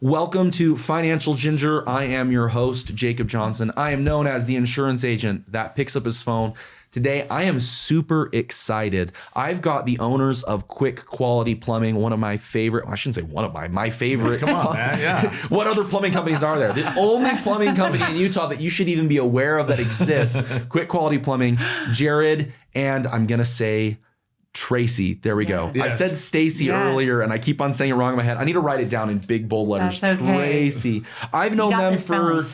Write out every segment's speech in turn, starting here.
Welcome to Financial Ginger. I am your host, Jacob Johnson. I am known as the insurance agent that picks up his phone. Today, I am super excited. I've got the owners of Quick Quality Plumbing, one of my favorite, I shouldn't say one of my favorite. Come on, man, yeah. What other plumbing companies are there? The only plumbing company in Utah that you should even be aware of that exists, Quick Quality Plumbing, Jared, and I'm going to say Tracey. There we go. Yes. I said Stacy earlier and I keep on saying it wrong in my head. I need to write it down in big bold letters. That's okay. Tracey. I've known them for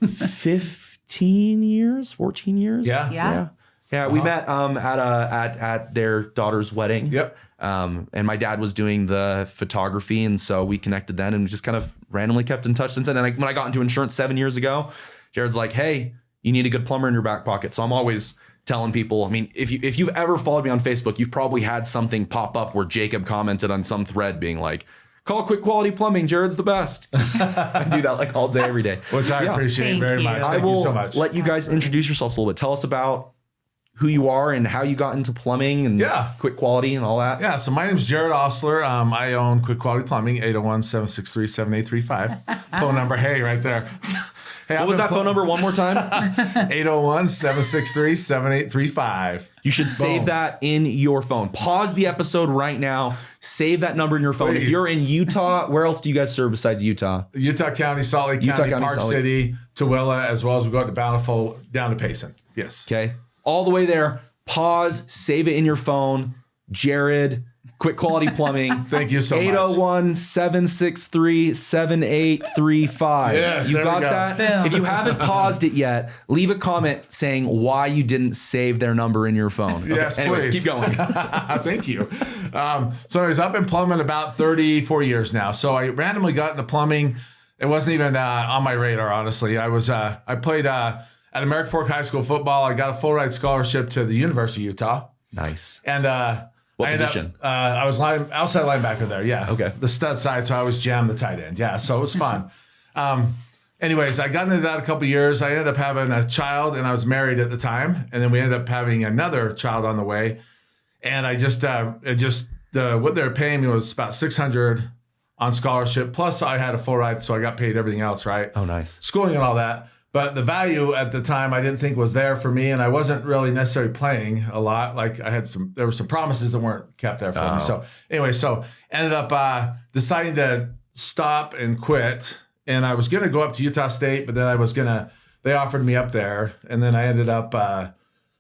15 years, 14 years. Yeah. We met at their daughter's wedding. Yep. And my dad was doing the photography, and so we connected then and just kind of randomly kept in touch since then. And when I got into insurance 7 years ago, Jared's like, "Hey, you need a good plumber in your back pocket." So I'm always telling people, I mean, if you've ever followed me on Facebook, you've probably had something pop up where Jacob commented on some thread being like, "Call Quick Quality Plumbing, Jared's the best." I do that like all day, every day. Which I appreciate very much. I Thank will you so much. let you guys introduce yourselves a little bit. Tell us about who you are and how you got into plumbing and Quick Quality and all that. Yeah, so my name's Jared Ostler. I own Quick Quality Plumbing, 801-763-7835. Phone number, hey, right there. Hey, what was that phone number one more time? 801-763-7835. You should save that in your phone. Pause the episode right now. Save that number in your phone. Please. If you're in Utah, where else do you guys serve besides Utah? Utah County, Salt Lake County, Park City, Tooele, as well as we go to Bountiful, down to Payson. Yes. Okay. All the way there. Pause. Save it in your phone. Jared, Quick Quality Plumbing. Thank you so much. 801-763-7835. Yes, you there got we go. that? Boom. If you haven't paused it yet, leave a comment saying why you didn't save their number in your phone. Okay. Yes, anyways, please. keep going. Thank you. So anyways, I've been plumbing about 34 years now. So I randomly got into plumbing. It wasn't even on my radar, honestly. I played at American Fork High School football. I got a full ride scholarship to the University of Utah. Nice. And What position? I was outside linebacker there. Yeah. Okay. The stud side. So I was jammed the tight end. Yeah. So it was fun. Anyways, I got into that a couple of years. I ended up having a child, and I was married at the time. And then we ended up having another child on the way. And I just what they were paying me was about $600 on scholarship. Plus, I had a full ride, so I got paid everything else. Right. Oh, nice. Schooling and all that. But the value at the time I didn't think was there for me, and I wasn't really necessarily playing a lot. Like there were some promises that weren't kept there for me. So anyway, ended up deciding to stop and quit. And I was going to go up to Utah State, but then they offered me up there, and then I ended up.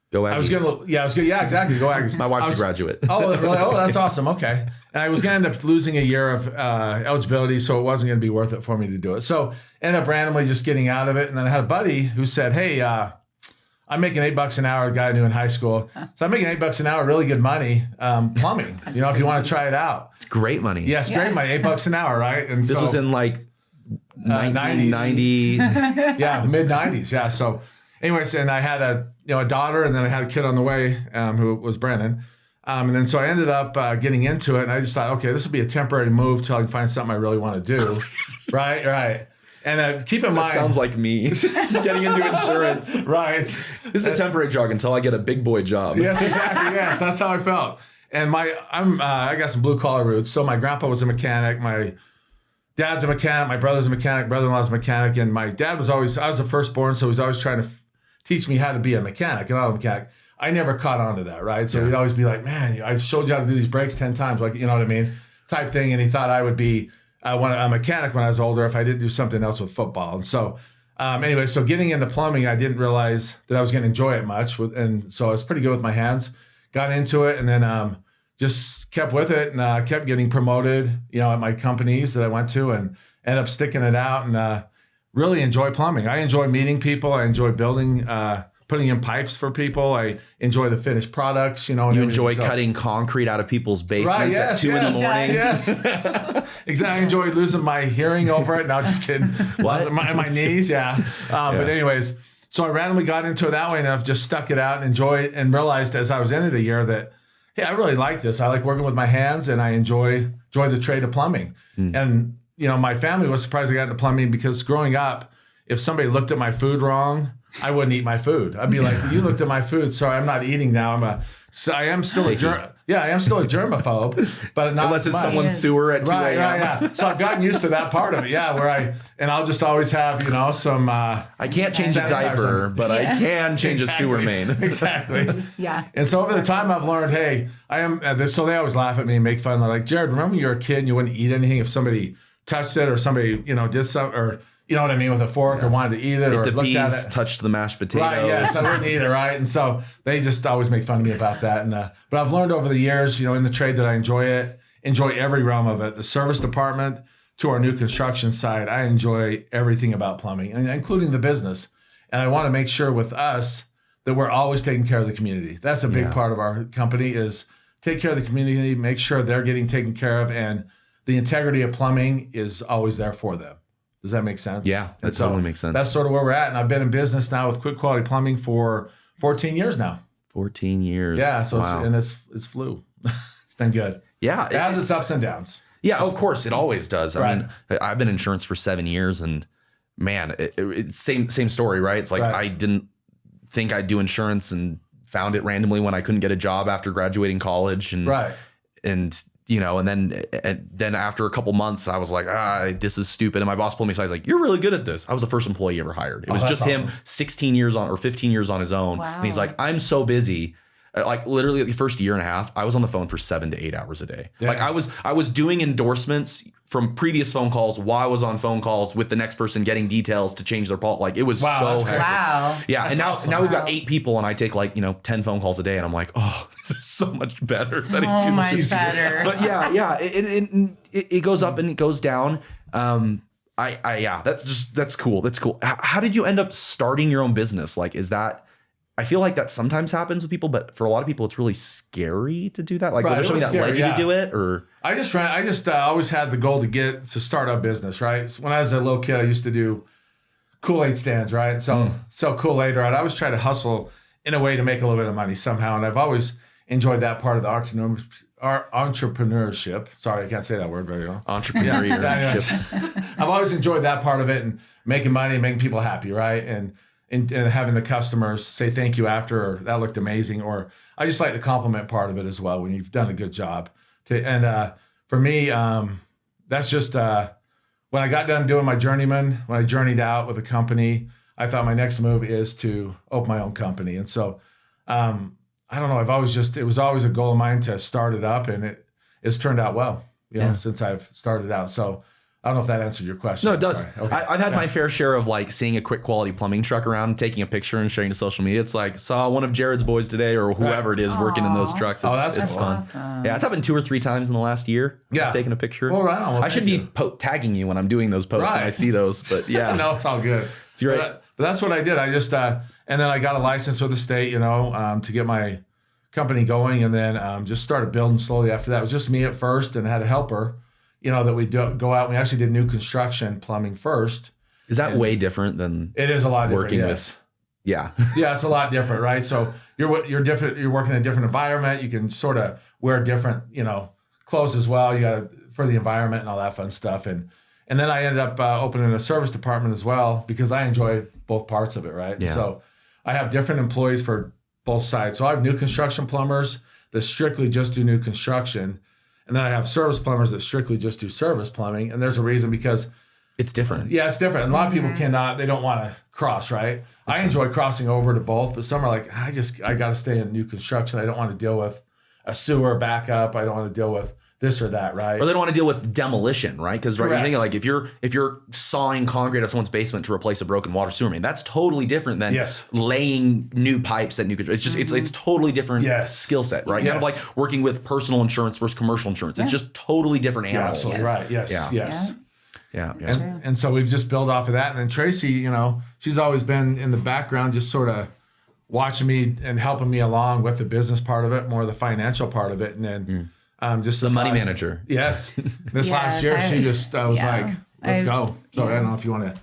Go Aggies. Yeah, exactly. Go Aggies. My wife's a graduate. Oh, really? Oh, that's awesome. Okay. And I was going to end up losing a year of eligibility, so it wasn't going to be worth it for me to do it. So ended up randomly just getting out of it. And then I had a buddy who said, "Hey, I'm making $8 an hour." A guy I knew in high school. So I'm making $8 an hour, really good money, plumbing. If you want to try it out. It's great money. Yeah, it's great money. $8 an hour, right? And This was in like 1990. Yeah, the mid 90s. Yeah. So anyways, and I had a daughter, and then I had a kid on the way who was Brandon. And then so I ended up getting into it, and I just thought, okay, this will be a temporary move till I can find something I really want to do. Right. And keep in mind, sounds like me getting into insurance. Right. This is a temporary job until I get a big boy job. Yes, exactly. Yes, that's how I felt. And I got some blue collar roots. So my grandpa was a mechanic. My dad's a mechanic. My brother's a mechanic. Brother-in-law's a mechanic. And my dad I was the firstborn, so he was always trying to teach me how to be a mechanic, and not a mechanic. I never caught on to that, right? So he'd always be like, "Man, I showed you how to do these brakes 10 times," like, you know what I mean? Type thing. And he thought I would be a mechanic when I was older if I didn't do something else with football. And so anyway, so getting into plumbing, I didn't realize that I was going to enjoy it much. And so I was pretty good with my hands, got into it, and then just kept with it, and kept getting promoted, at my companies that I went to, and ended up sticking it out, and really enjoy plumbing. I enjoy meeting people. I enjoy building, putting in pipes for people. I enjoy the finished products, You enjoy cutting concrete out of people's basements at 2 in the morning. Yes. Exactly. I enjoy losing my hearing over it. No, just kidding. What? My knees, yeah. But anyways, so I randomly got into it that way, and I've just stuck it out and enjoyed it, and realized as I was in it a year that, hey, I really like this. I like working with my hands, and I enjoy the trade of plumbing. And, my family was surprised I got into plumbing, because growing up, if somebody looked at my food wrong, I wouldn't eat my food. I'd be like, "You looked at my food, so I'm not eating now." So I am still I am still a germaphobe, but not unless as it's much. someone's sewer at 2 a.m. Right, yeah. So I've gotten used to that part of it, where I'll just always have, some. I can't change a diaper, but I can change a sewer main. Exactly. Yeah. And so over the time, I've learned, hey, I am. So they always laugh at me and make fun. They're like, Jared, remember when you were a kid and you wouldn't eat anything if somebody touched it or somebody, did something, or you know what I mean, with a fork or wanted to eat it or If the looked at bees it. touched the mashed potato. Right, yes, I wouldn't eat it, right? And so they just always make fun of me about that. And but I've learned over the years, in the trade that I enjoy every realm of it. The service department to our new construction side, I enjoy everything about plumbing, and including the business. And I want to make sure with us that we're always taking care of the community. That's a big part of our company is take care of the community, make sure they're getting taken care of, and the integrity of plumbing is always there for them. Does that make sense? Yeah, that totally makes sense. That's sort of where we're at. And I've been in business now with Quick Quality Plumbing for 14 years now. 14 years. Yeah. So wow. it's flew. It's been good. Yeah. It has its ups and downs. Yeah, of course. It always does. Right. I mean, I've been in insurance for 7 years and man, it's same story, right? It's like I didn't think I'd do insurance and found it randomly when I couldn't get a job after graduating college. And, and then after a couple months, I was like, this is stupid. And my boss pulled me aside. He's like, you're really good at this. I was the first employee he ever hired. It was just him 16 years on or 15 years on his own. Wow. And he's like, I'm so busy. Like literally the first year and a half, I was on the phone for 7 to 8 hours a day. Yeah. Like I was doing endorsements from previous phone calls while I was on phone calls with the next person getting details to change their policy. Like it was so hectic. Wow. Yeah. That's and now we've got 8 people and I take 10 phone calls a day and I'm like, oh, this is so much better. So much better. But yeah. It goes up and it goes down. That's cool. That's cool. How did you end up starting your own business? Like, I feel like that sometimes happens with people, but for a lot of people, it's really scary to do that. Like, was there something that led you to do it, or? I just always had the goal to start a business, right? So when I was a little kid, I used to do Kool-Aid stands, right? So sell Kool-Aid, right? I always try to hustle in a way to make a little bit of money somehow, and I've always enjoyed that part of the entrepreneurship. Sorry, I can't say that word very well. Entrepreneurship. I've always enjoyed that part of it and making money, and making people happy, right? And having the customers say thank you after, or that looked amazing, or I just like the compliment part of it as well when you've done a good job. For me, that's just when I got done doing my journeyman, when I journeyed out with a company, I thought my next move is to open my own company. And so I don't know, it was always a goal of mine to start it up, and it's turned out well, since I've started out. So I don't know if that answered your question. No, it does. Okay. I've had my fair share of seeing a Quick Quality Plumbing truck around, taking a picture and sharing to social media. It's like, saw one of Jared's boys today, or whoever it is working in those trucks. It's fun. Awesome. Yeah, it's happened 2 or 3 times in the last year. Yeah, taking a picture. Well, right on. Well, I should be tagging you when I'm doing those posts when I see those. But yeah, no, it's all good. It's great. But that's what I did. I just and then I got a license with the state, to get my company going, and then just started building slowly after that. It was just me at first, and had a helper. That we go out. We actually did new construction plumbing first. Is that way different than it is a lot different, working with? Yeah, yeah, it's a lot different, right? So you're different. You're working in a different environment. You can sort of wear different, clothes as well. You got for the environment and all that fun stuff. And then I ended up opening a service department as well because I enjoy both parts of it, right? Yeah. So I have different employees for both sides. So I have new construction plumbers that strictly just do new construction. And then I have service plumbers that strictly just do service plumbing. And there's a reason because it's different. Yeah, it's different. And a lot of people they don't want to cross, right? I enjoy crossing over to both, but some are like, I got to stay in new construction. I don't want to deal with a sewer backup. I don't want to deal with this or that, right? Or they don't want to deal with demolition, right? Because you're thinking if you're sawing concrete at someone's basement to replace a broken water sewer main, that's totally different than laying new pipes at new construction. It's just it's totally different skill set, right? Kind of like working with personal insurance versus commercial insurance. It's just totally different animals. Absolutely right. Yes. Yeah. Yes. Yeah. And so we've just built off of that. And then Tracey, she's always been in the background, just sort of watching me and helping me along with the business part of it, more the financial part of it, and then. Just the money manager. Yes. This last year, she just was like, let's go. So I don't know if you want to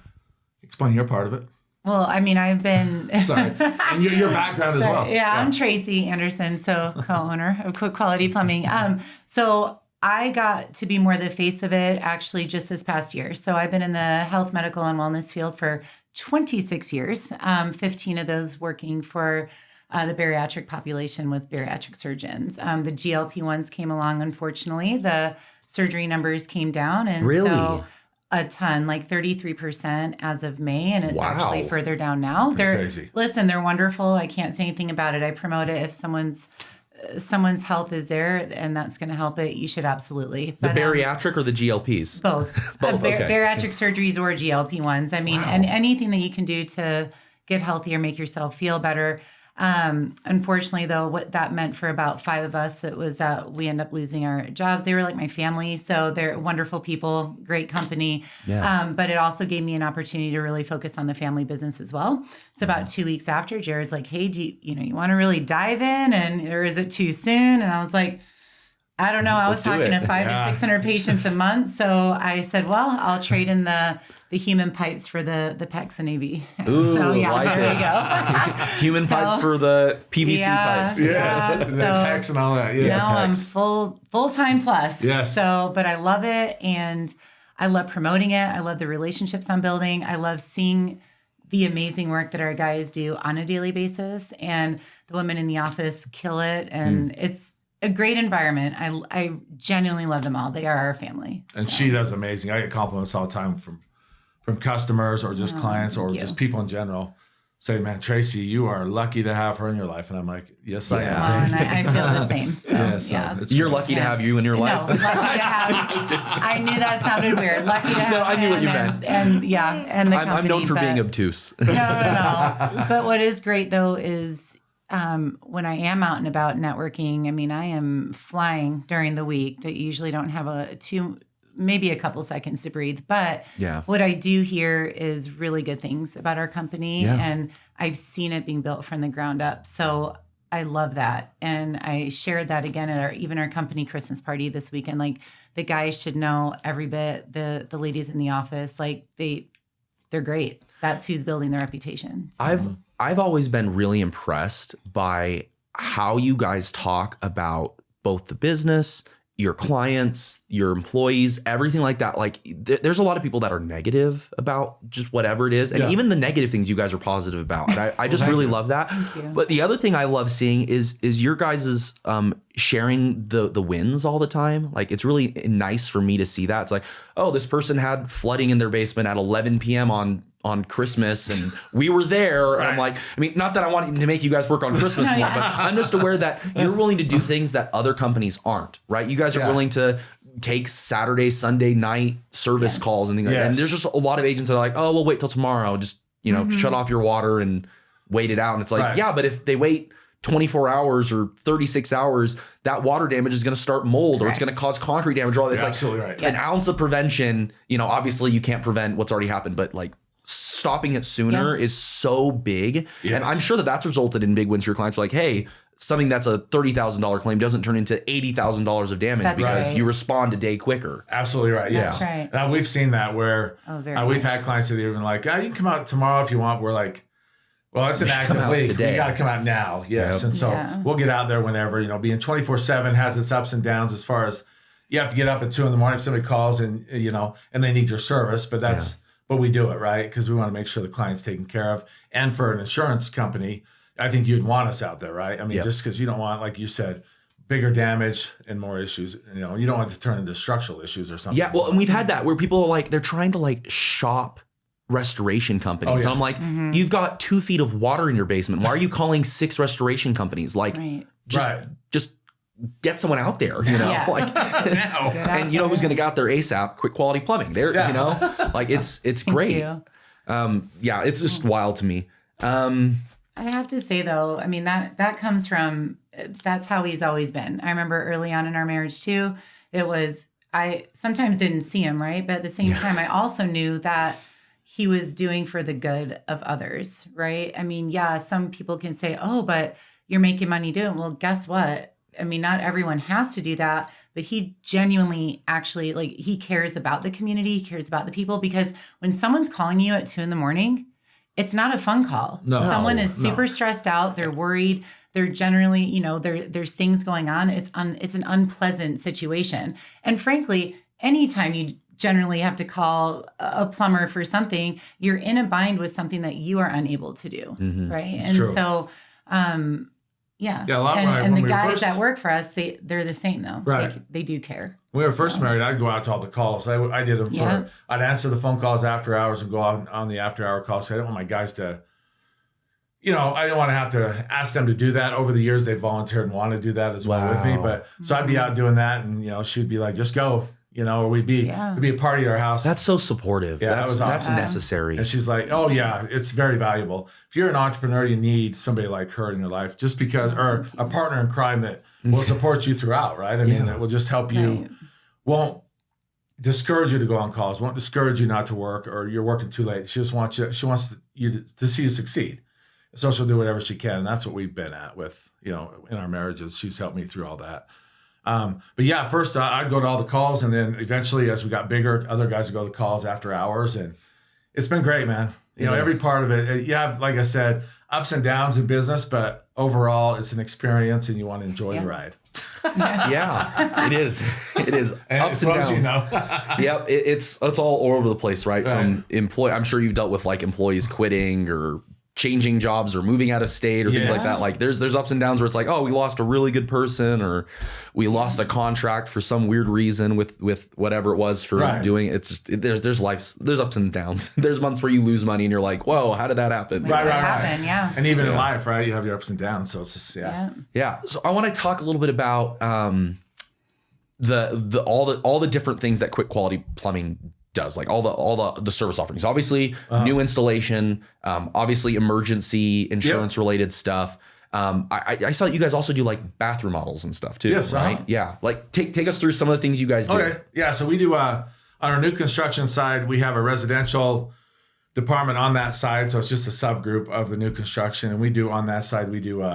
explain your part of it. Well, I mean, I've been... Sorry. And your background as well. Yeah, I'm Tracey Anderson, so co-owner of Quick Quality Plumbing. So I got to be more the face of it actually just this past year. So I've been in the health, medical, and wellness field for 26 years, 15 of those working for the bariatric population with bariatric surgeons. The GLP-1s came along, unfortunately. The surgery numbers came down. And Really? so a ton, like 33% as of May, and it's Wow. actually further down now. They're crazy. Listen, they're wonderful. I can't say anything about it. I promote it. If someone's health is there and that's going to help it, you should absolutely. The But, bariatric or the GLPs? both. Both, okay. Bariatric surgeries or GLP-1s. I mean, and anything that you can do to get healthier, make yourself feel better. Unfortunately, though, what that meant for about 5 of us, it was that we ended up losing our jobs. They were like my family, so they're wonderful people, great company. Yeah. But it also gave me an opportunity to really focus on the family business as well. So about 2 weeks after, Jared's like, "Hey, do you want to really dive in, or is it too soon?" And I was like, I don't know. I was Let's do talking it. to 500 to 600 patients a month. So I said, well, I'll trade in the human pipes for the PECs and AV. Ooh, so yeah, like there it. we go. Human pipes for the PVC pipes. Yes. Yeah, And so then PECs and all that. Yeah. now I'm PECs. full-time plus. Yes. So, but I love it. And I love promoting it. I love the relationships I'm building. I love seeing the amazing work that our guys do on a daily basis. And the women in the office kill it. And it's a great environment. I genuinely love them all. They are our family. And So, she does amazing. I get compliments all the time from customers or just clients or thank just you. people in general. Say, man, Tracey, you are lucky to have her in your life. And I'm like, yes, I Yeah. well, am. and I feel the same. So, Yeah, so yeah. it's You're great. lucky to have you in your No, life. lucky to have. I knew that sounded weird. Lucky to have. No, I knew what you him meant. And yeah, and the I'm known company, for being but- obtuse. No. But what is great though is when I am out and about networking. I mean, I am flying during the week. I usually don't have maybe a couple seconds to breathe. But Yeah. what I do hear is really good things about our company, Yeah. and I've seen it being built from the ground up. So I love that. And I shared that again at even our company Christmas party this weekend. Like, the guys should know every bit. The ladies in the office, like they're great. That's who's building their reputation. So. I've always been really impressed by how you guys talk about both the business, your clients, your employees, everything like that. Like there's a lot of people that are negative about just whatever it is. And Yeah. even the negative things you guys are positive about. And I just really love that. you. But the other thing I love seeing is your guys' sharing the wins all the time. Like, it's really nice for me to see that. It's like, oh, this person had flooding in their basement at 11 p.m. on Christmas, and we were there. And I'm like, I mean, not that I want to make you guys work on Christmas more, but I'm just aware that you're willing to do things that other companies aren't, right? You guys are Yeah. willing to take Saturday, Sunday night service calls and things like that. And Yes. there's just a lot of agents that are like, oh, we'll wait till tomorrow. Just, shut off your water and wait it out. And it's like, Right. yeah, but if they wait 24 hours or 36 hours, that water damage is going to start mold, or it's going to cause concrete damage. Or it's You're like absolutely right. an ounce of prevention. Obviously you can't prevent what's already happened, but like stopping it sooner is so big. Yes. And I'm sure that's resulted in big wins for your clients. Like, hey, something that's a $30,000 claim doesn't turn into $80,000 of damage That's because right. you respond a day quicker. Absolutely right. That's Yeah. right. Now, we've seen that where very we've much. had clients that are even like, you can come out tomorrow if you want. We're like, well, it's an You should come active out week. today. We got to come out now. Yes. Yep. And so Yeah. we'll get out there whenever, being 24/7 has its ups and downs as far as you have to get up at 2 a.m. if somebody calls and, and they need your service, but but we do it, right? Because we want to make sure the client's taken care of. And for an insurance company, I think you'd want us out there, right? I mean, Yep. just because you don't want, like you said, bigger damage and more issues. You don't want it to turn into structural issues or something. Yeah, well, and we've had that where people are like, they're trying to like shop restoration companies. Oh, yeah. And I'm like, you've got 2 feet of water in your basement. Why are you calling 6 restoration companies? Like, Right. just get someone out there, Yeah. like, Now. and you know who's going to get out there ASAP? Quick Quality Plumbing. They're, like it's great. you. Yeah, it's just wild to me. I have to say though, I mean, that comes from, that's how he's always been. I remember early on in our marriage too, I sometimes didn't see him, right? But at the same time, I also knew that he was doing for the good of others, right? I mean, yeah, some people can say, oh, but you're making money doing it. Well, guess what? I mean, not everyone has to do that, but he genuinely actually, like, he cares about the community, he cares about the people, because when someone's calling you at 2 a.m, it's not a fun call. No. Someone is No. super stressed out. They're worried. They're generally, there's things going on. It's an unpleasant situation. And frankly, anytime you generally have to call a plumber for something, you're in a bind with something that you are unable to do, right? And true. so Yeah. Yeah, a lot And when the we guys first- that work for us, they're the same though. Right. Like, they do care. When we were first married, I'd go out to all the calls. I did them Yeah. I'd answer the phone calls after hours and go out on the after hour calls. So I didn't want my guys to, I didn't want to have to ask them to do that. Over the years, they volunteered and wanted to do that as well with me. Wow. But so I'd be out doing that, and she'd be like, "Just go," or we'd be a party at our house. That's so supportive. Yeah, that's that was awesome. necessary. And she's like, "Oh yeah, it's very valuable. If you're an entrepreneur, you need somebody like her in your life, just because, or a partner in crime that will support you throughout, right? I mean, that will just help you, Right. won't discourage you to go on calls, won't discourage you not to work, or you're working too late. She just wants you to see you succeed. So she'll do whatever she can, and that's what we've been at with, in our marriages. She's helped me through all that. But yeah, first I'd go to all the calls, and then eventually, as we got bigger, other guys would go to the calls after hours, and it's been great, man. Every part of it. You have, like I said, ups and downs in business, but overall, it's an experience, and you want to enjoy the ride. Yeah, it is. It is ups and downs. Yep, it's all over the place, right? From I'm sure you've dealt with like employees quitting or changing jobs or moving out of state or things like that. Like there's ups and downs where it's like, oh, we lost a really good person, or we lost a contract for some weird reason with whatever it was for doing it. It's there's ups and downs. There's months where you lose money and you're like, whoa, how did that happen? Right. Yeah. And even in life, right, you have your ups and downs. So it's just Yeah. So I want to talk a little bit about all the different things that Quick Quality Plumbing does, like all the service offerings. Obviously, new installation, obviously emergency insurance related stuff. I saw you guys also do like bathroom models and stuff too. Yes, right? Yeah. Like take us through some of the things you guys do. Okay. Yeah. So we do on our new construction side, we have a residential department on that side. So it's just a subgroup of the new construction. And we do on that side, we do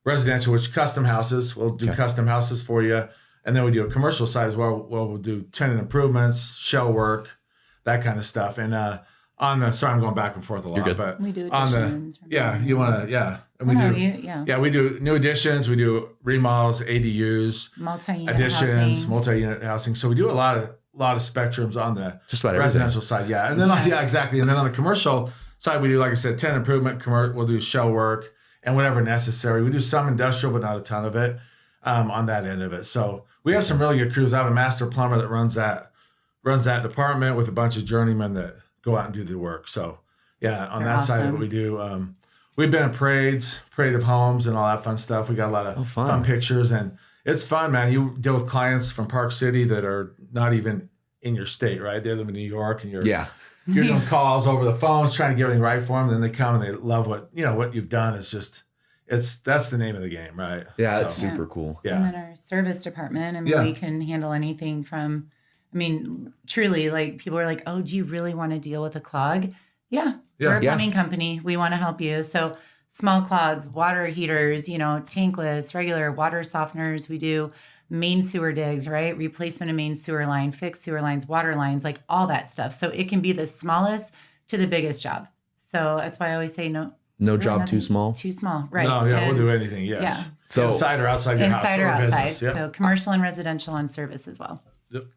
residential, which custom houses. We'll do custom houses for you. And then we do a commercial side as well. We'll do tenant improvements, shell work, that kind of stuff. And sorry, I'm going back and forth a lot, but We do on additions. and we do new additions, we do remodels, ADUs, Multi-unit additions, housing. multi-unit housing. So we do a lot of spectrums on the Just about residential side. Yeah. And then, exactly. And then on the commercial side, we do, like I said, tenant improvement, we'll do shell work and whatever necessary. We do some industrial, but not a ton of it on that end of it. So we have some really good crews. I have a master plumber that runs that department with a bunch of journeymen that go out and do the work. So yeah, on that side of it, we do. We've been in parade of homes and all that fun stuff. We got a lot of fun pictures, and it's fun, man. You deal with clients from Park City that are not even in your state, right? They live in New York, and you're doing calls over the phones, trying to get everything right for them. Then they come and they love what you've done. It's just. That's the name of the game, right? Yeah, it's super cool. Yeah. And then our service department, I mean, we can handle anything from, truly, like people are like, oh, do you really want to deal with a clog? Yeah. We're a plumbing company. We want to help you. So small clogs, water heaters, tankless, regular water softeners. We do main sewer digs, right? Replacement of main sewer line, fixed sewer lines, water lines, like all that stuff. So it can be the smallest to the biggest job. So that's why I always say no job too small. Too small, right? No, we'll do anything. Yes. Yeah. So inside or outside your house. Inside or outside. Business. Yep. So commercial and residential on service as well.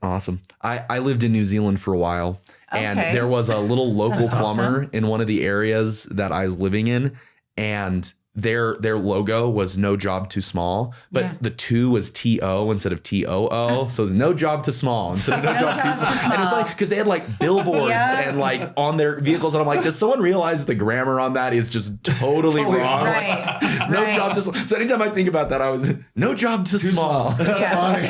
Awesome. I lived in New Zealand for a while, and Okay. there was a little local That's plumber awesome. in one of the areas that I was living in, and their logo was no job too small, but the 2 was TO instead of TOO. So it was no job too small instead of no job too small. And it was like, because they had like billboards and like on their vehicles. And I'm like, does someone realize the grammar on that is just totally wrong? Right. No job too small. So anytime I think about that, I was no job too small. That's funny.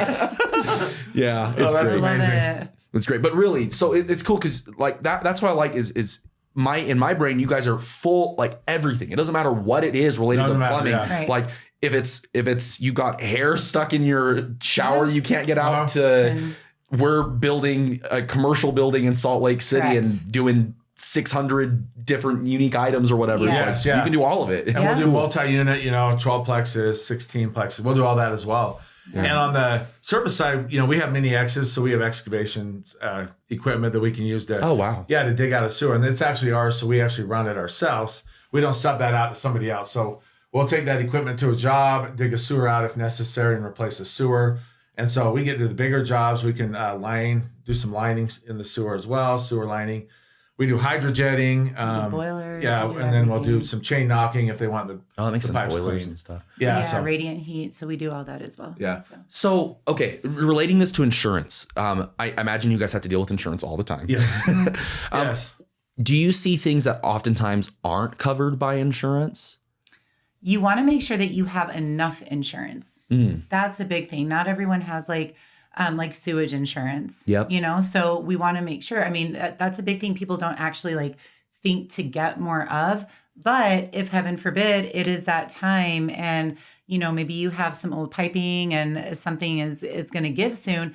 Yeah, it's that's great. amazing. It's great. But really, so it's cool because like that's what I like is in my brain, you guys are full, like everything. It doesn't matter what it is related to plumbing. Right. Like if it's you got hair stuck in your shower, you can't get out to. We're building a commercial building in Salt Lake City and doing 600 different unique items or whatever. It's like you can do all of it. And we'll do multi-unit, 12 plexes, 16 plexes. We'll do all that as well. Yeah. And on the service side, we have mini X's, so we have excavation equipment that we can use to to dig out a sewer. And it's actually ours, so we actually run it ourselves. We don't sub that out to somebody else. So we'll take that equipment to a job, dig a sewer out if necessary, and replace the sewer. And so we get to the bigger jobs. We can do some lining in the sewer as well, sewer lining. We do hydrojetting. boilers, Yeah, we do and then we'll do everything. some chain knocking if they want the Oh, that makes the sense. pipes Boilers clean. and stuff. Yeah, Yeah, so radiant heat. So we do all that as well. Yeah. So, okay, relating this to insurance, I imagine you guys have to deal with insurance all the time. yes, yes. Do you see things that oftentimes aren't covered by insurance? You want to make sure that you have enough insurance. That's a big thing. Not everyone has like sewage insurance. Yep. You know, so we want to make sure. I mean, that's a big thing people don't actually like think to get more of. But if heaven forbid it is that time and, you know, maybe you have some old piping and something is going to give soon,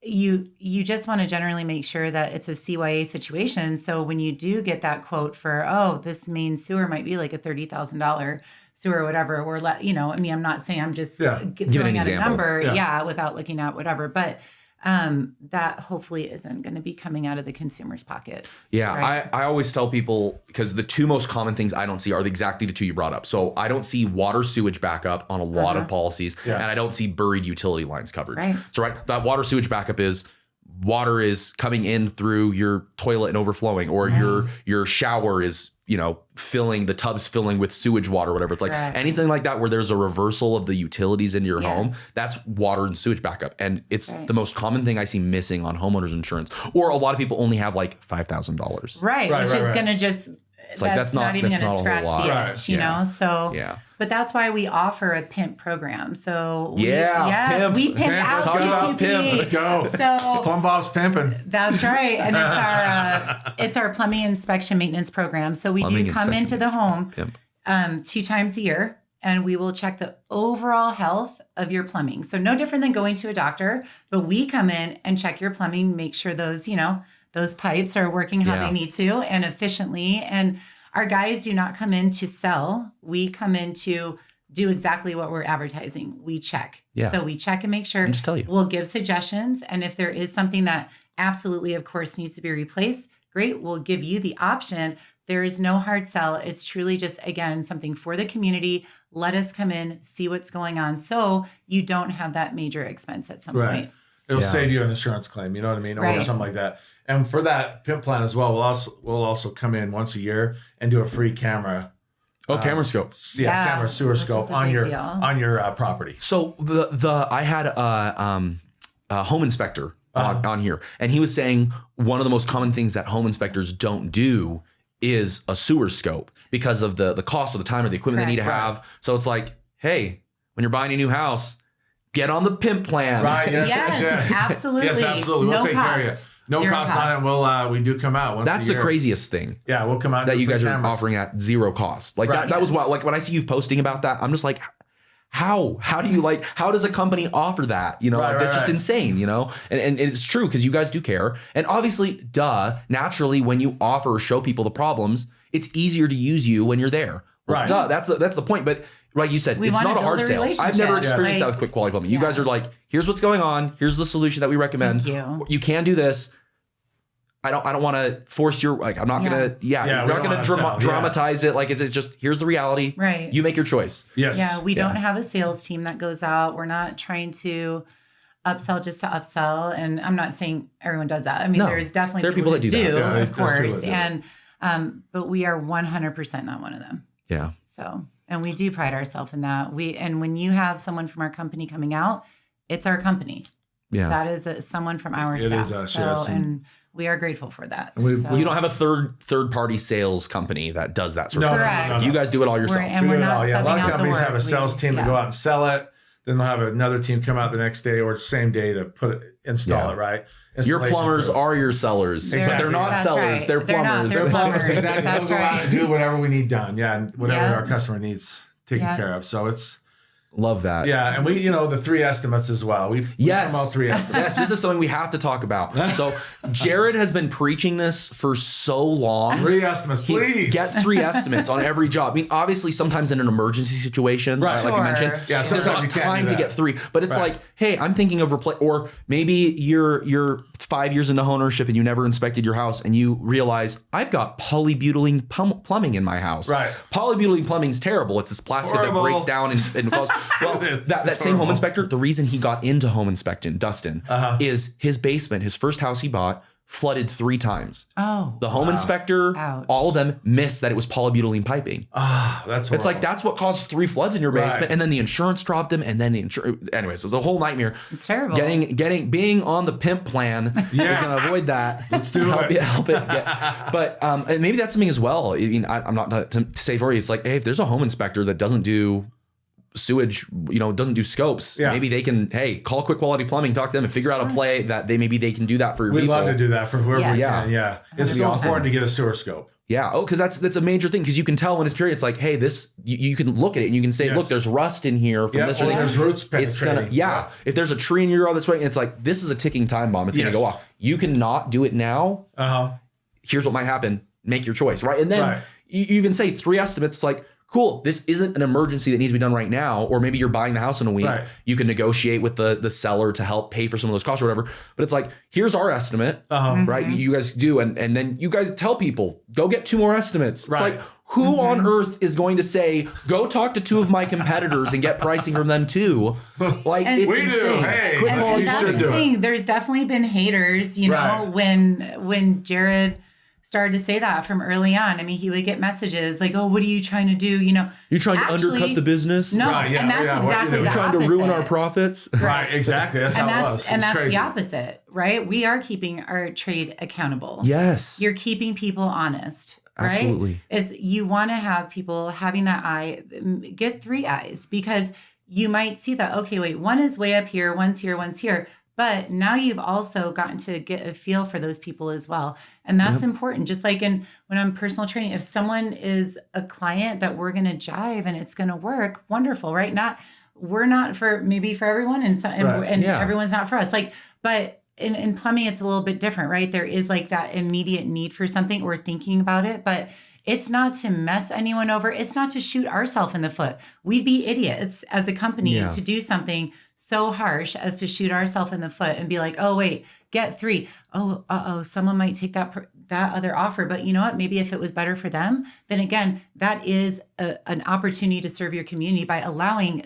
you just want to generally make sure that it's a CYA situation. So when you do get that quote for, oh, this main sewer might be like a $30,000 sewer or whatever, or you know, I mean, I'm not saying I'm just throwing out a number, without looking at whatever, but that hopefully isn't going to be coming out of the consumer's pocket. Yeah, right? I always tell people, because the two most common things I don't see are exactly the two you brought up. So I don't see water sewage backup on a lot of policies, and I don't see buried utility lines coverage. Right. So that water sewage backup is water is coming in through your toilet and overflowing, or your shower is, you know, the tub's filling with sewage water, whatever. It's like anything like that where there's a reversal of the utilities into your home, that's water and sewage backup. And it's the most common thing I see missing on homeowners insurance. Or a lot of people only have like $5,000. Right. Which is going to just, it's like, that's not even that's going to not scratch a whole lot. the itch, you know? So, but that's why we offer a PIMP program. So PIMP. We pimp out Talk about PIMP. Let's go. So Plumb Bob's pimping. That's right. And it's our plumbing inspection maintenance program. So we do come into the home 2 times a year, and we will check the overall health of your plumbing. So no different than going to a doctor, but we come in and check your plumbing, make sure those, you know, those pipes are working how they need to and efficiently. And our guys do not come in to sell. We come in to do exactly what we're advertising. We check. Yeah. So we check and make sure. And just tell you. We'll give suggestions. And if there is something that absolutely, of course, needs to be replaced, great. We'll give you the option. There is no hard sell. It's truly just, again, something for the community. Let us come in, see what's going on, so you don't have that major expense at some point. It'll save you an insurance claim, you know what I mean? Or something like that. And for that PIMP plan as well, we'll also come in once a year and do a free camera. Camera scope. Camera sewer scope on your property. So I had a home inspector on here, and he was saying one of the most common things that home inspectors don't do is a sewer scope because of the cost or the time or the equipment they need to have. So it's like, hey, when you're buying a new house, get on the PIMP plan. Right. Yes. Absolutely. Yes, absolutely. We'll take care of you. No cost on it. We do come out once That's a year. The craziest thing. Yeah, we'll come out. That you guys are offering at zero cost. Like that was what, like when I see you posting about that, I'm just like, how do you how does a company offer that? You know, that's just insane, you know? And it's true because you guys do care. And obviously, naturally, when you offer or show people the problems, it's easier to use you when you're there. Well, that's the point. But like you said, it's not a hard sale. I've never experienced that with Quick Quality Plumbing. You guys are like, here's what's going on. Here's the solution that we recommend. Thank you. You can do this. I don't want to force your, like, I'm not going to, we're not going to dramatize it. Like it's just, here's the reality. Right. You make your choice. Yes. Yeah. We don't have a sales team that goes out. We're not trying to upsell just to upsell. And I'm not saying everyone does that. I mean, there's definitely people that do that. Of course. And, but we are 100% not one of them. Yeah. So, and we do pride ourselves in that. And when you have someone from our company coming out, it's our company. Yeah. That is someone from our staff. It is us, yes. And we are grateful for that. You don't have a third party sales company that does that sort of thing. No. You guys do it all yourself. We're not a lot of companies have a work. sales team to go out and sell it. Then they'll have another team come out the next day or the same day to install it, right? Your plumbers are your sellers, but they're not sellers. Right. They're plumbers. They're plumbers. Exactly. That's They'll go out and do whatever we need done. Yeah, and whatever our customer needs taken care of. So it's love that. Yeah, and we, the 3 estimates as well. We come out 3 estimates. Yes, this is something we have to talk about. So Jared has been preaching this for so long. 3 estimates, please. Get 3 estimates on every job. I mean, obviously, sometimes in an emergency situation, like you mentioned, there's not time to get 3. But it's like, hey, I'm thinking of or maybe you're 5 years into ownership and you never inspected your house and you realize I've got polybutylene plumbing in my house. Right. Polybutylene plumbing is terrible. It's this plastic that breaks down and causes. Well, that same home inspector, the reason he got into home inspection, Dustin, is his basement, his first house he bought, flooded 3 times. Oh. The home inspector, Ouch. all of them missed that it was polybutylene piping. Ah, that's horrible. It's like, that's what caused 3 floods in your basement. Right. And then the insurance dropped them. And then the insurance, anyways, it was a whole nightmare. It's terrible. Being on the PIMP plan is going to avoid that. Let's do it. Help it get. But and maybe that's something as well. I mean, I'm not to say for you. It's like, hey, if there's a home inspector that doesn't do sewage, doesn't do scopes, maybe they can, call Quick Quality Plumbing, talk to them and figure out a play that maybe they can do that for your We'd people. love to do that for whoever we Yes. can. Yeah. It's so important to get a sewer scope. Yeah. Oh, because that's a major thing, because you can tell when it's dirty. It's like, hey, this you can look at it and you can say, look, there's rust in here from this. Or there's roots It's penetrating. gonna if there's a tree in your yard that's wet, it's like, this is a ticking time bomb. It's gonna go off. You cannot do it now. Here's what might happen. Make your choice, right? And then you even say 3 estimates. It's like, cool, this isn't an emergency that needs to be done right now, or maybe you're buying the house in a week. Right. You can negotiate with the seller to help pay for some of those costs or whatever. But it's like, here's our estimate, right? You guys do, and then you guys tell people, go get 2 more estimates. It's like, who on earth is going to say, go talk to 2 of my competitors and get pricing from them too? Like, it's we insane. do. Hey, Quick Quality and that's should the do thing. it. There's definitely been haters, when Jared started to say that from early on. I mean, he would get messages like, "Oh, what are you trying to do?" You're trying to undercut the business. No, Right, yeah, and that's yeah, exactly the You're trying opposite. to ruin our profits. Right, exactly. That's how it was. And It's that's crazy. the opposite, right? We are keeping our trade accountable. Yes. You're keeping people honest. Right? Absolutely. You want to have people having that eye, get 3 eyes, because you might see that, okay, wait, 1 is way up here, 1's here, 1's here. But now you've also gotten to get a feel for those people as well. And that's important. Just like when I'm personal training, if someone is a client that we're going to jive and it's going to work, wonderful, right? We're not for everyone and everyone's not for us. But in plumbing, it's a little bit different, right? There is like that immediate need for something. We're thinking about it, but it's not to mess anyone over. It's not to shoot ourselves in the foot. We'd be idiots as a company to do something so harsh as to shoot ourselves in the foot and be like, oh, wait, get 3. Oh, someone might take that other offer. But you know what? Maybe if it was better for them, then again, that is an opportunity to serve your community by saying,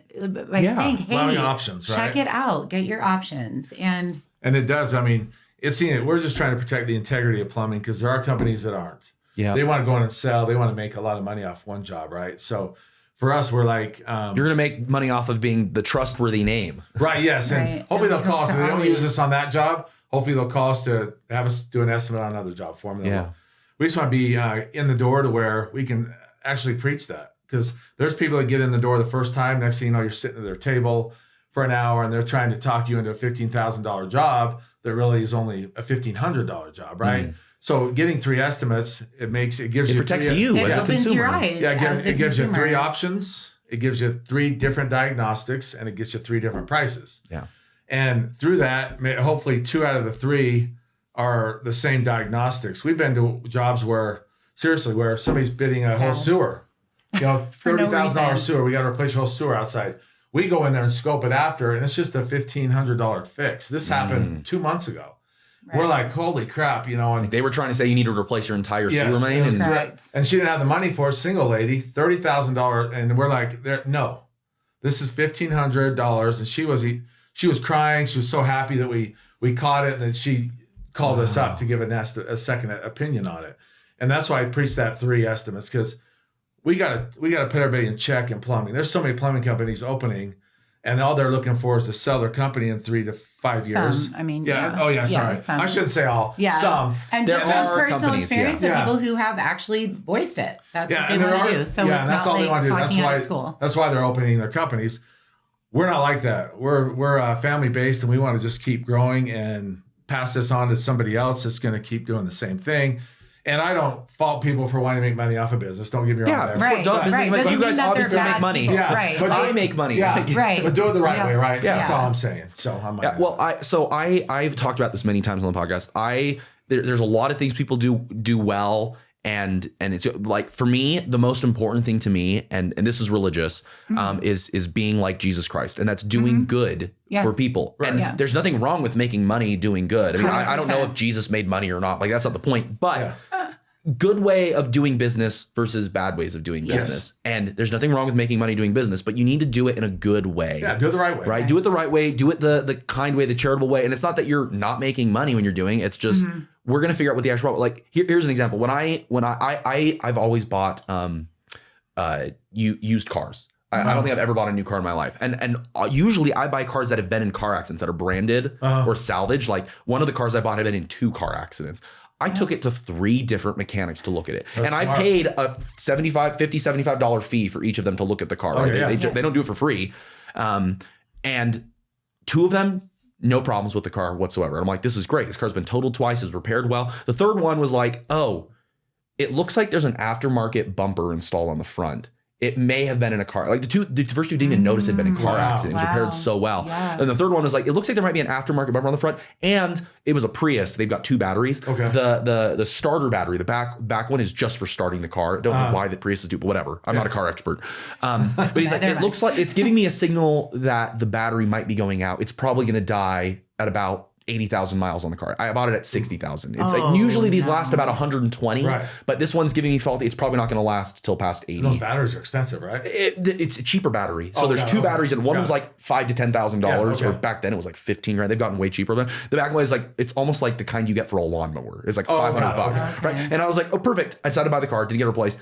hey, allowing options, right? Check it out, get your options. And it does. I mean, we're just trying to protect the integrity of plumbing, because there are companies that aren't. Yeah. They want to go in and sell. They want to make a lot of money off one job, right? So for us, we're like... you're going to make money off of being the trustworthy name. Right, yes. And Right. hopefully they'll And call us. If they don't always- use us on that job, hopefully they'll call us to have us do an estimate on another job for them. Yeah. We just want to be in the door to where we can actually preach that. Because there's people that get in the door the first time. Next thing you know, you're sitting at their table for an hour and they're trying to talk you into a $15,000 job that really is only a $1,500 job, right? So getting 3 estimates, it gives you... protects you it as a opens consumer. your eyes. Yeah, as a it gives you consumer. 3 options. It gives you 3 different diagnostics, and it gets you 3 different prices. Yeah. And through that, hopefully 2 out of the 3 are the same diagnostics. We've been to jobs where somebody's bidding a whole sewer, For no $30,000 reason. sewer. We got to replace your whole sewer outside. We go in there and scope it after, and it's just a $1,500 fix. This happened 2 months ago. Right. We're like, holy crap, and They were trying to say you need to replace your entire sewer main. and, Correct. and she didn't have the money for a single lady, $30,000, and we're like, no, this is $1,500. And she was crying. She was so happy that we caught it, and then she called us up to give a second opinion on it. And that's why I preach that 3 estimates, because we gotta put everybody in check in plumbing. There's so many plumbing companies opening, and all they're looking for is to sell their company in 3 to 5 years. Some, I mean, yeah. yeah. Oh, yeah. Sorry, some. I shouldn't say all. Yeah. Some. And There just from are personal companies, experience yeah. of people who have actually voiced it. That's what they and there want to are- do. So yeah, it's and that's not all they like want to do. talking That's out why of school. That's why they're opening their companies. We're not like that. We're family based, and we want to just keep growing and pass this on to somebody else that's going to keep doing the same thing. And I don't fault people for wanting to make money off of business. Don't get me wrong. Yeah, there. of Right, course, duh, business right. make- Doesn't you mean guys that they're obviously bad make money. people. Yeah, Right. but I make money. Yeah, Right. But do it the right Yeah. way, right? Yeah. That's all I'm saying. So I'm Yeah, well, I've talked about this many times on the podcast. There's a lot of things people do well, and it's like, for me, the most important thing to me, and this is religious, is being like Jesus Christ, and that's doing good Yes. for people. Right. And Yeah. there's nothing wrong with making money doing good. I mean, I don't know 100%. if Jesus made money or not. Like, that's not the point. But good way of doing business versus bad ways of doing business. And there's nothing wrong with making money doing business, but you need to do it in a good way. Yeah, do it the right way. Right? Do it the right way. Do it the kind way, the charitable way. And it's not that you're not making money when you're doing it. It's just we're gonna figure out what the actual like. Here's an example. I've always bought used cars. I don't think I've ever bought a new car in my life. And usually I buy cars that have been in car accidents that are branded or salvaged. Like one of the cars I bought had been in 2 car accidents. I took it to 3 different mechanics to look at it. That's I paid a $75 fee for each of them to look at the car. Right? They don't do it for free. And 2 of them, no problems with the car whatsoever. And I'm like, this is great. This car's been totaled twice. It's repaired well. The third one was like, oh, it looks like there's an aftermarket bumper installed on the front. It may have been in a car. Like the first 2 didn't even notice it had been in car accident. It was repaired so well. Yeah. And the third one was like, it looks like there might be an aftermarket bumper on the front. And it was a Prius. They've got 2 batteries. Okay. The starter battery, the back one is just for starting the car. Don't know why the Prius is but whatever. I'm not a car expert. But he's like, it looks like it's giving me a signal that the battery might be going out. It's probably going to die at about 80,000 miles on the car. I bought it at 60,000. It's like usually these last about 120, but this one's giving me faulty. It's probably not going to last till past 80. Those batteries are expensive, right? It's a cheaper battery. So there's 2 batteries, and one was like $5,000 to $10,000, or back then it was like $15,000. They've gotten way cheaper. The back one is like, it's almost like the kind you get for a lawnmower. It's like $500, right? And I was like, oh, perfect. I decided to buy the car, didn't get it replaced.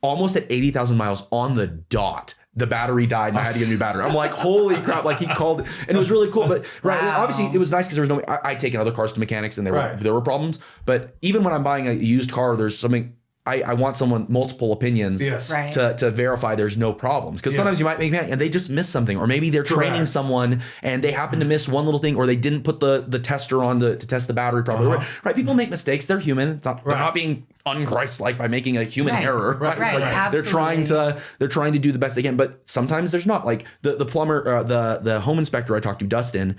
Almost at 80,000 miles on the dot, the battery died and I had to get a new battery. I'm like, holy crap. Like he called and it was really cool. But obviously it was nice because there was no, I taken other cars to mechanics and there were problems. But even when I'm buying a used car, there's something, I want multiple opinions to verify there's no problems. Because sometimes you might make and they just miss something, or maybe they're training someone and they happen to miss one little thing, or they didn't put the tester on to test the battery properly. Right? People make mistakes. They're human. They're not being un-Christ-like by making a human error. Right. It's like they're trying to do the best they can, but sometimes there's not. Like the plumber, the home inspector I talked to, Dustin.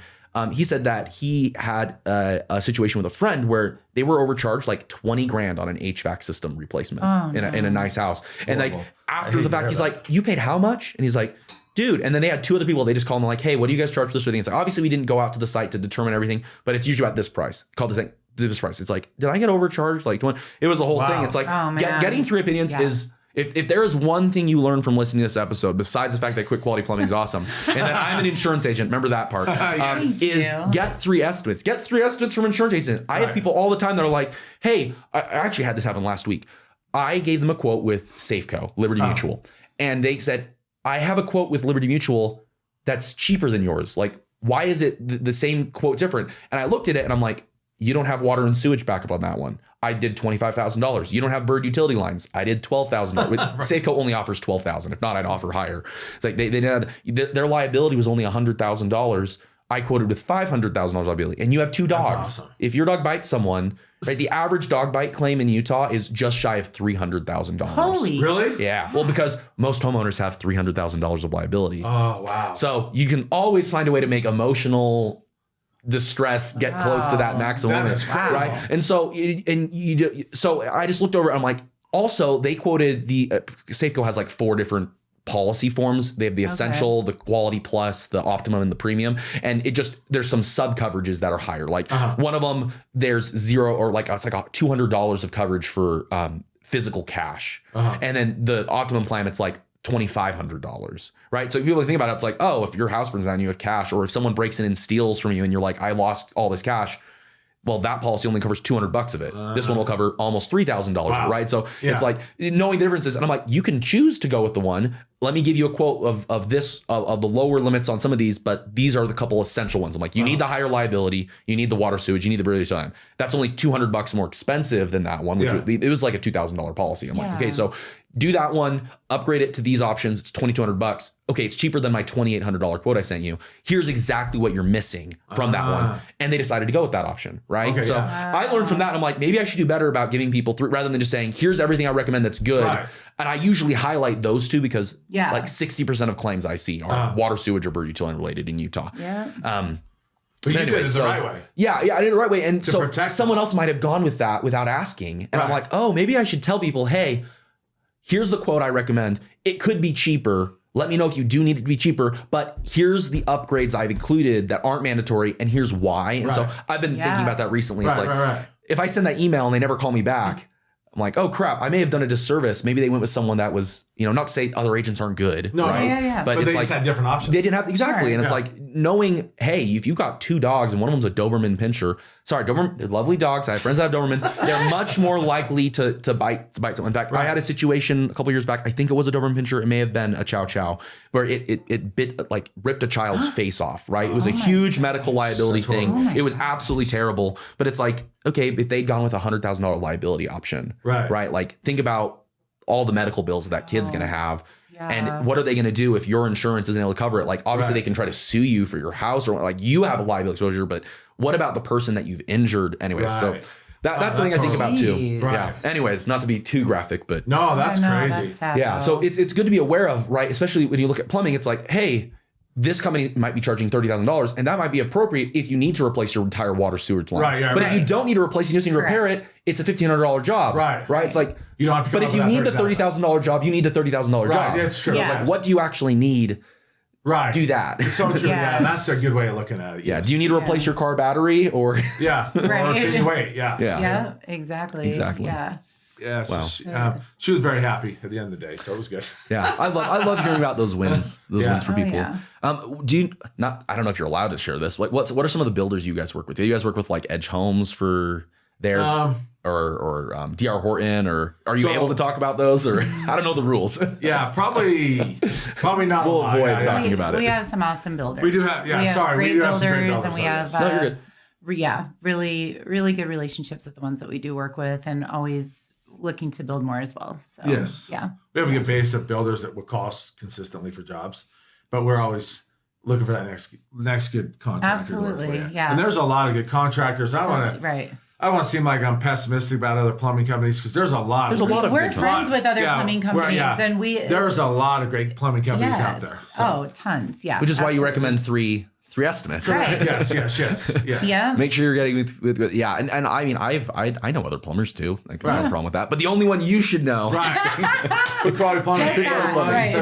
He said that he had a situation with a friend where they were overcharged like $20,000 on an HVAC system replacement in a nice house. And like after the fact, he's like, "You paid how much?" And he's like, "Dude." And then they had 2 other people. They just called them like, "Hey, what do you guys charge for this sort of thing?" It's like, obviously we didn't go out to the site to determine everything, but it's usually about this price. Called this thing this price. It's like, did I get overcharged? Like, it was a whole thing. It's like getting 3 opinions is. If there is one thing you learn from listening to this episode, besides the fact that Quick Quality Plumbing is awesome, and that I'm an insurance agent, remember that part, is get 3 estimates. Get 3 estimates from an insurance agent. I have people all the time that are like, hey, I actually had this happen last week. I gave them a quote with Safeco, Liberty Mutual, and they said, I have a quote with Liberty Mutual that's cheaper than yours. Like, why is it the same quote different? And I looked at it and I'm like, you don't have water and sewage backup on that one. I did $25,000. You don't have bird utility lines. I did $12,000. Safeco only offers $12,000. If not, I'd offer higher. It's like they had their liability was only $100,000. I quoted with $500,000 liability, and you have 2 dogs. Awesome. If your dog bites someone, right? The average dog bite claim in Utah is just shy of $300,000. Holy, really? Yeah. Well, because most homeowners have $300,000 of liability. Oh wow. So you can always find a way to make emotional distress get close to that maximum limit, right? And so so I just looked over, I'm like, also they quoted the Safeco has like 4 different policy forms. They have the essential, the quality plus, the optimum, and the premium. And there's some sub coverages that are higher. Like one of them, there's 0 or like it's like $200 of coverage for physical cash. And then the optimum plan, it's like $2,500, right? So if people think about it, it's like, oh, if your house burns down, you have cash, or if someone breaks in and steals from you and you're like, I lost all this cash. Well, that policy only covers $200 of it. This one will cover almost $3,000, right? So it's like knowing the differences. And I'm like, you can choose to go with the one. Let me give you a quote of the lower limits on some of these, but these are the couple essential ones. I'm like, you need the higher liability, you need the water sewage, you need the bird time. That's only $200 more expensive than that one, which it was like a $2,000 policy. I'm like, okay, so do that one, upgrade it to these options. It's $2,200. Okay, it's cheaper than my $2,800 quote I sent you. Here's exactly what you're missing from that one. And they decided to go with that option, right? Okay, so I learned from that. And I'm like, maybe I should do better about giving people 3 rather than just saying, here's everything I recommend that's good. Right. And I usually highlight those 2 because like 60% of claims I see are water, sewage, or bird utility related in Utah. Yeah. But you did it the right way. Yeah, I did it the right way. And so someone else might have gone with that without asking. And I'm like, oh, maybe I should tell people, hey, here's the quote I recommend. It could be cheaper. Let me know if you do need it to be cheaper, but here's the upgrades I've included that aren't mandatory, and here's why. And so I've been thinking about that recently. It's like, if I send that email and they never call me back, I'm like, oh crap, I may have done a disservice. Maybe they went with someone that was, not to say other agents aren't good. No, right? Yeah. But they it's just like had different options. they didn't have exactly. Sure. And it's like knowing, hey, if you've got 2 dogs and one of them's a Doberman Pinscher, they're lovely dogs. I have friends that have Dobermans. They're much more likely to bite someone. In fact, I had a situation a couple years back. I think it was a Doberman Pinscher. It may have been a Chow Chow where it bit, like ripped a child's face off, right? It was a huge medical liability thing. It was absolutely terrible. But it's like, okay, if they'd gone with a $100,000 liability option, right? Like think about all the medical bills that kid's going to have. Yeah. And what are they going to do if your insurance isn't able to cover it? Like obviously they can try to sue you for your house or like you have a liability exposure, but what about the person that you've injured anyways? So that's something I think about too. Right. Yeah. Anyways, not to be too graphic, but no, that's crazy. That's sad, yeah. though. So it's good to be aware of, right? Especially when you look at plumbing, it's like, hey, this company might be charging $30,000 and that might be appropriate if you need to replace your entire water sewage line. Right, yeah, but right. if you don't need to replace it, you just need to repair it, it's a $1,500 job. Right. It's like, you don't have to come but up if you with need the that $30,000 job, you need the $30,000 job. That's true. So it's like, what do you actually need? Right. Do that. So true. Yeah. Yeah, that's a good way of looking at it. Yeah. Yes. Do you need to replace your car battery or? Yeah. Or can you wait? Yeah. Yeah, exactly. Yeah. Yeah. So she was very happy at the end of the day, so it was good. Yeah, I love hearing about those wins. Wins for people. yeah. Do you not? I don't know if you're allowed to share this. What are some of the builders you guys work with? Do you guys work with like Edge Homes for theirs, or DR Horton, or are you able to talk about those? Or I don't know the rules. Yeah, probably not. We'll a lot. avoid talking about it. We have some awesome builders. We do have. Yeah, we have sorry, great we do have some builders, great builders. and we have No, you're good. really good relationships with the ones that we do work with, and always looking to build more as well. So Yes. yeah, We have a good base of builders that will cost consistently for jobs, but we're always looking for that next good contractor. to work for Absolutely, you. yeah. And there's a lot of good contractors. I don't want to seem like I'm pessimistic about other plumbing companies because there's a lot. We're friends with other plumbing companies, and there's a lot of great plumbing companies out there. So. Oh, tons. Yeah. Which is why you recommend three estimates. Right. Yes. Yeah. Make sure you're getting with yeah. And I mean I know other plumbers too. Like there's no problem with that. But the only one you should know. Right. Good quality plumbing. Just that, right.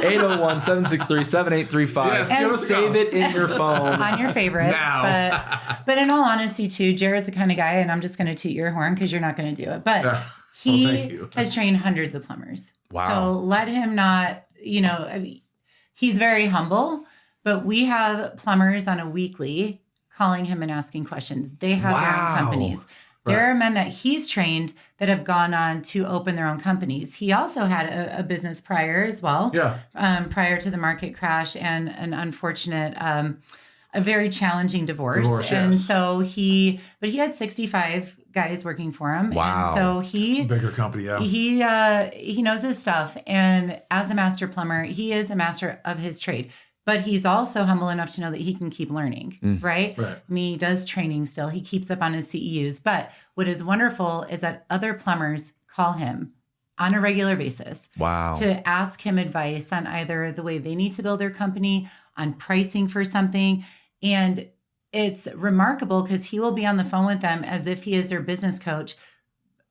801-763-7835. Yes, And save it in your phone. On your favorites. Now. But in all honesty too, Jared's the kind of guy, and I'm just going to toot your horn because you're not going to do it. But he thank you. has trained hundreds of plumbers. Wow. So let him not, he's very humble, but we have plumbers on a weekly calling him and asking questions. They have their own companies. There are men that he's trained that have gone on to open their own companies. He also had a business prior as well. Yeah. Prior to the market crash and an unfortunate, a very challenging divorce. And so he had 65 guys working for him. Wow. And so Bigger company, yeah. he knows his stuff. And as a master plumber, he is a master of his trade. But he's also humble enough to know that he can keep learning, right? I mean, he does training still. He keeps up on his CEUs. But what is wonderful is that other plumbers call him on a regular basis to ask him advice on either the way they need to build their company, on pricing for something. And it's remarkable because he will be on the phone with them as if he is their business coach,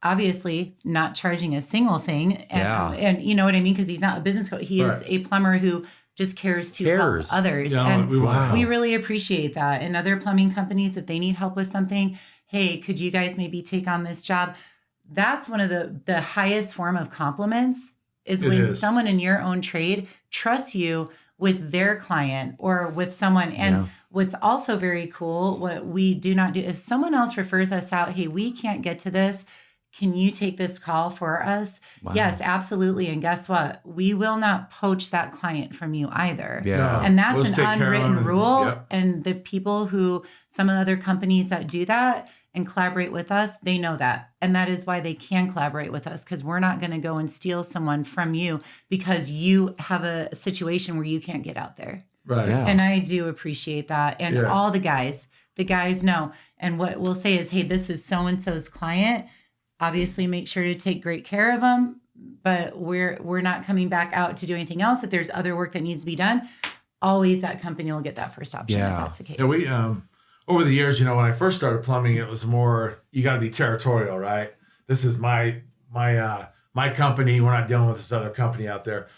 obviously not charging a single thing. And you know what I mean? Because he's not a business coach. He is a plumber who just cares to help others. Yeah, and we really appreciate that. And other plumbing companies, if they need help with something, hey, could you guys maybe take on this job? That's one of the highest form of compliments is when someone in your own trade trusts you with their client or with someone. And what's also very cool, what we do not do, if someone else refers us out, hey, we can't get to this, can you take this call for us? Wow. Yes, absolutely. And guess what? We will not poach that client from you either. Yeah. And that's an unwritten rule. And the people some of the other companies that do that and collaborate with us, they know that. And that is why they can collaborate with us, because we're not going to go and steal someone from you because you have a situation where you can't get out there. Right. Yeah. And I do appreciate that. And all the guys know. And what we'll say is, hey, this is so-and-so's client. Obviously, make sure to take great care of them, but we're not coming back out to do anything else. If there's other work that needs to be done, always that company will get that first option if that's the case. Yeah, we over the years, when I first started plumbing, it was more you got to be territorial, right? This is my company. We're not dealing with this other company out there.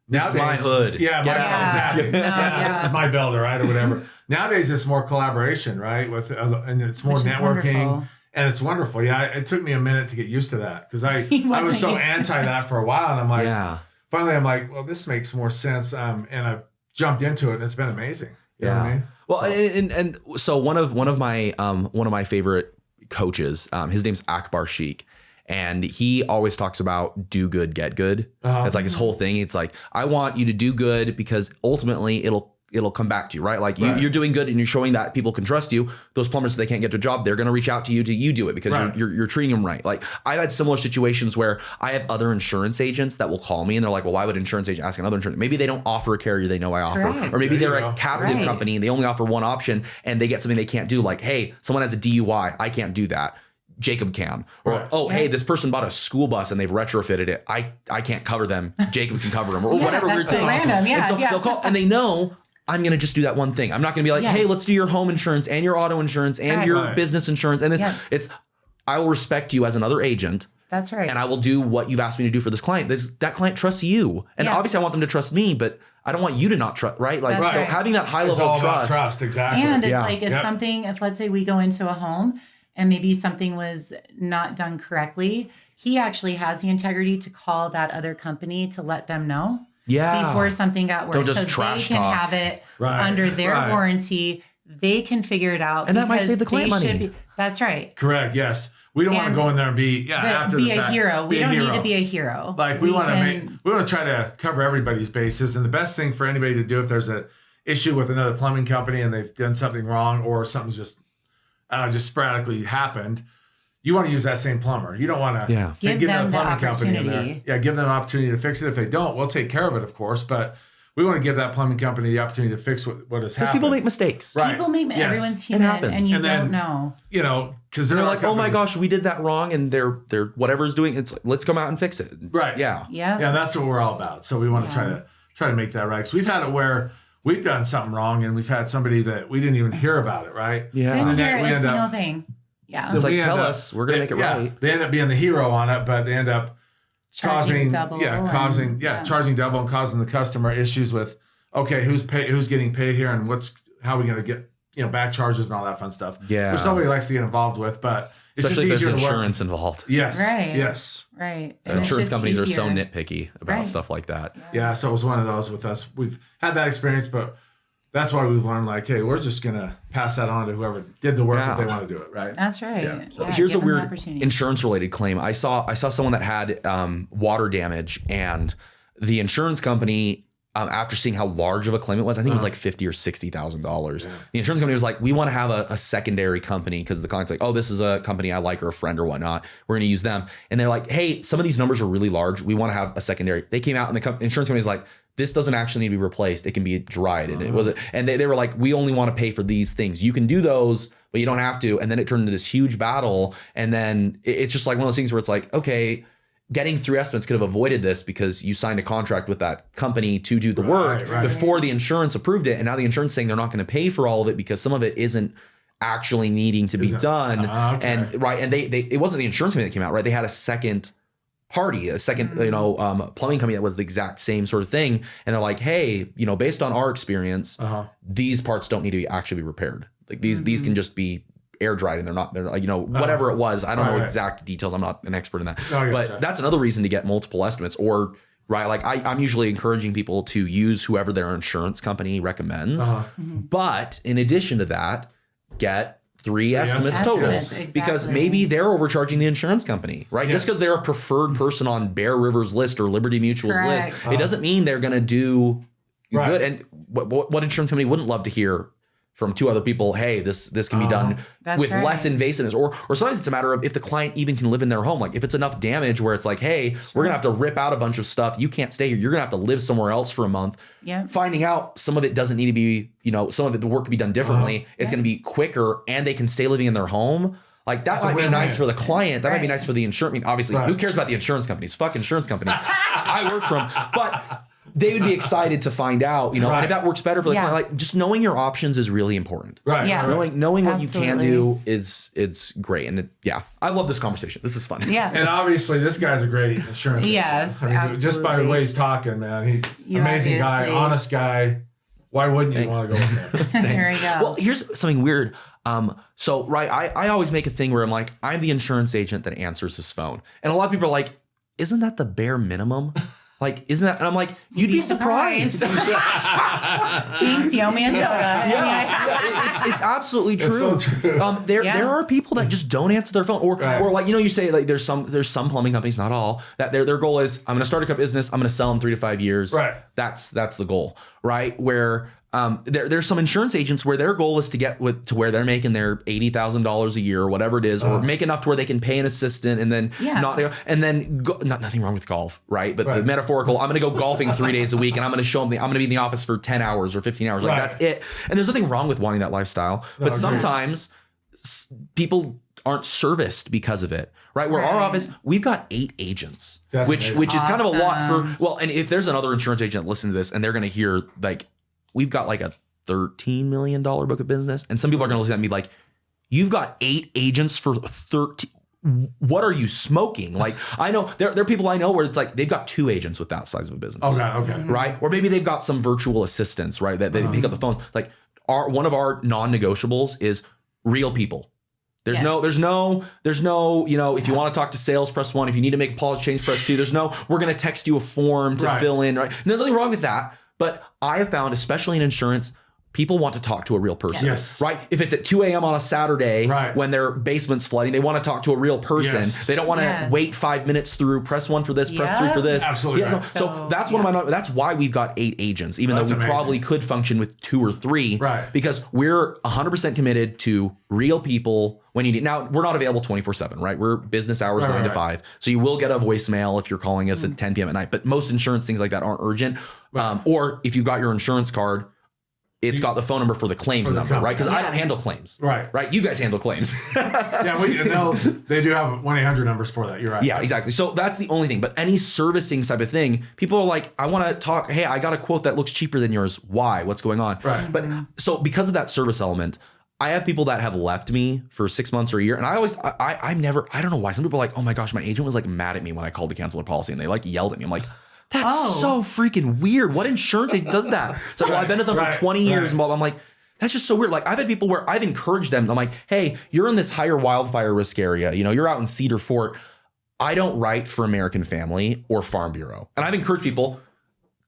This is my hood. Yeah, exactly. This is my builder, right, or whatever. Nowadays, it's more collaboration, right? And it's more Which is networking. wonderful. And it's wonderful. Yeah, it took me a minute to get used to that because I was so anti that for a while. And I'm like, finally, I'm like, well, this makes more sense. And I jumped into it, and it's been amazing. You know what I mean? Well, so one of my favorite coaches, his name's Akbar Sheikh. And he always talks about do good, get good. That's like his whole thing. It's like, I want you to do good because ultimately it'll come back to you, right? Like you're doing good and you're showing that people can trust you. Those plumbers, if they can't get to a job, they're going to reach out to you do it because you're treating them right. Like I've had similar situations where I have other insurance agents that will call me and they're like, well, why would an insurance agent ask another insurance? Maybe they don't offer a carrier they know I offer. Correct. Or maybe they're a captive company and they only offer one option and they get something they can't do. Like, hey, someone has a DUI. I can't do that. Jacob can. Or, hey, this person bought a school bus and they've retrofitted it. I can't cover them. Jacob can cover them. Or whatever weird thing. Random. And so they'll call and they know I'm going to just do that one thing. I'm not going to be like, hey, let's do your home insurance and your auto insurance and your business insurance. And this, I will respect you as another agent. That's right. And I will do what you've asked me to do for this client. That client trusts you. And obviously I want them to trust me, but I don't want you to not trust, right? Like, so having that high level of trust. Exactly. And it's like if let's say we go into a home and maybe something was not done correctly, he actually has the integrity to call that other company to let them know before something got worse. Don't just so trash they can talk. have it under their warranty. They can figure it out. And that might save the client money. That's right. Correct. Yes. We don't want to go in there and be a hero. We don't need to be a hero. Like we want to try to cover everybody's bases. And the best thing for anybody to do if there's an issue with another plumbing company and they've done something wrong or something's just sporadically happened, you want to use that same plumber. You don't want to give them the opportunity. In there. Yeah, give them an opportunity to fix it. If they don't, we'll take care of it, of course. But we want to give that plumbing company the opportunity to fix what has happened. Because people make mistakes. Right. People make everyone's human, and you don't know. You know, because they're like, oh my gosh, we did that wrong, and they're whatever's doing. It's like, let's come out and fix it. Right. Yeah. That's what we're all about. So we want to try to make that right. Because we've had it where we've done something wrong, and we've had somebody that we didn't even hear about it. Right. Yeah. Didn't hear a single thing. Yeah. It's like, tell us, we're gonna make it right. They end up being the hero on it, but they end up charging double. Charging double and causing the customer issues with, okay, who's getting paid here and how are we going to get back charges and all that fun stuff. Yeah, which nobody likes to get involved with, but it's especially just easier if there's to insurance involved. Yes, right. Yes, right. Insurance companies are so nitpicky about stuff like that. Yeah, so it was one of those with us. We've had that experience, but that's why we've learned, like, hey, we're just gonna pass that on to whoever did the work if they want to do it, right? That's right. Yeah. So here's a weird insurance-related claim. I saw someone that had water damage, and the insurance company, after seeing how large of a claim it was, I think it was like $50,000 or $60,000. Yeah. The insurance company was like, we want to have a secondary company because the client's like, oh, this is a company I like or a friend or whatnot. We're going to use them. And they're like, hey, some of these numbers are really large. We want to have a secondary. They came out and the insurance company was like, this doesn't actually need to be replaced. It can be dried. And it wasn't. And they were like, we only want to pay for these things. You can do those, but you don't have to. And then it turned into this huge battle. And then it's just like one of those things where it's like, okay, getting through estimates could have avoided this because you signed a contract with that company to do the work before the insurance approved it. And now the insurance is saying they're not going to pay for all of it because some of it isn't actually needing to be done. And it wasn't the insurance company that came out, right? They had a second party, a second, plumbing company that was the exact same sort of thing. And they're like, hey, based on our experience, these parts don't need to actually be repaired. Like these can just be air dried and they're like, whatever it was. I don't know exact details. I'm not an expert in that, but that's another reason to get multiple estimates or like I'm usually encouraging people to use whoever their insurance company recommends. But in addition to that, get three estimates total because maybe they're overcharging the insurance company, right? Just because they're a preferred person on Bear River's list or Liberty Mutual's list, it doesn't mean they're going to do good. And what insurance company wouldn't love to hear from two other people, hey, this can be done with less invasiveness. Or sometimes it's a matter of if the client even can live in their home. Like if it's enough damage where it's like, hey, we're going to have to rip out a bunch of stuff. You can't stay here. You're going to have to live somewhere else for a month. Finding out some of it doesn't need to be, some of it, the work can be done differently. It's going to be quicker and they can stay living in their home. Like that might be nice for the client. That might be nice for the insurance. I mean, obviously, who cares about the insurance companies? Fuck insurance companies. I work for them. But they would be excited to find out, and if that works better for the client. Like just knowing your options is really important. Right. Yeah. Knowing what you can do it's great. And I love this conversation. This is fun. Yeah. And obviously this guy's a great insurance agent. Yes. Absolutely. Just by the way he's talking, man. Amazing guy, honest guy. Why wouldn't you Thanks. want to go with them? There we go. Well, here's something weird. So I always make a thing where I'm like, I'm the insurance agent that answers his phone. And a lot of people are like, isn't that the bare minimum? Like, isn't that? And I'm like, you'd be surprised. Jinx, you owe me a soda. It's absolutely true. It's so true. There are people that just don't answer their phone, or like, you say like there's some plumbing companies, not all, that their goal is, I'm going to start a business, I'm going to sell in 3 to 5 years. Right. That's the goal, right? Where there's some insurance agents where their goal is to get to where they're making their $80,000 a year or whatever it is, or make enough to where they can pay an assistant and then nothing wrong with golf, right? But the metaphorical, I'm going to go golfing 3 days a week and I'm going to show them I'm going to be in the office for 10 hours or 15 hours. Like that's it. And there's nothing wrong with wanting that lifestyle, but sometimes people aren't serviced because of it, right? Where our office, we've got 8 agents, which is kind of a lot for, and if there's another insurance agent listening to this and they're going to hear like, we've got like a $13 million book of business. And some people are going to listen at me like, you've got 8 agents for 13. What are you smoking? Like, I know there are people I know where it's like, they've got 2 agents with that size of a business. Okay. Right. Or maybe they've got some virtual assistants, right? That they pick up the phone. Like one of our non-negotiables is real people. There's no, if you want to talk to sales, press 1. If you need to make a policy change, press 2. We're going to text you a form to fill in, right? And there's nothing wrong with that. But I have found, especially in insurance, people want to talk to a real person, Yes. right? If it's at 2 a.m. on a Saturday when their basement's flooding, they want to talk to a real person. Yes. They don't want to wait 5 minutes through, press 1 for this, press 3 for this. Absolutely. Yeah, so that's one of my, that's why we've got 8 agents, even though we probably could function with 2 or 3, because we're 100% committed to real people when you need. Now, we're not available 24/7, right? We're business hours 9 to 5. So you will get a voicemail if you're calling us at 10 p.m. at night, but most insurance things like that aren't urgent. Or if you've got your insurance card, it's got the phone number for the claims number, right? Because I don't handle claims. Right. You guys handle claims. They do have 1-800 numbers for that. You're right. Yeah, exactly. So that's the only thing. But any servicing type of thing, people are like, I want to talk. Hey, I got a quote that looks cheaper than yours. Why? What's going on? Right. But so because of that service element, I have people that have left me for 6 months or a year. And I don't know why. Some people are like, oh my gosh, my agent was like mad at me when I called to cancel a policy and they like yelled at me. I'm like, that's so freaking weird. What insurance agent does that? So well, I've been with them for 20 years and I'm like, that's just so weird. Like I've had people where I've encouraged them. I'm like, hey, you're in this higher wildfire risk area. You're out in Cedar Fort. I don't write for American Family or Farm Bureau. And I've encouraged people,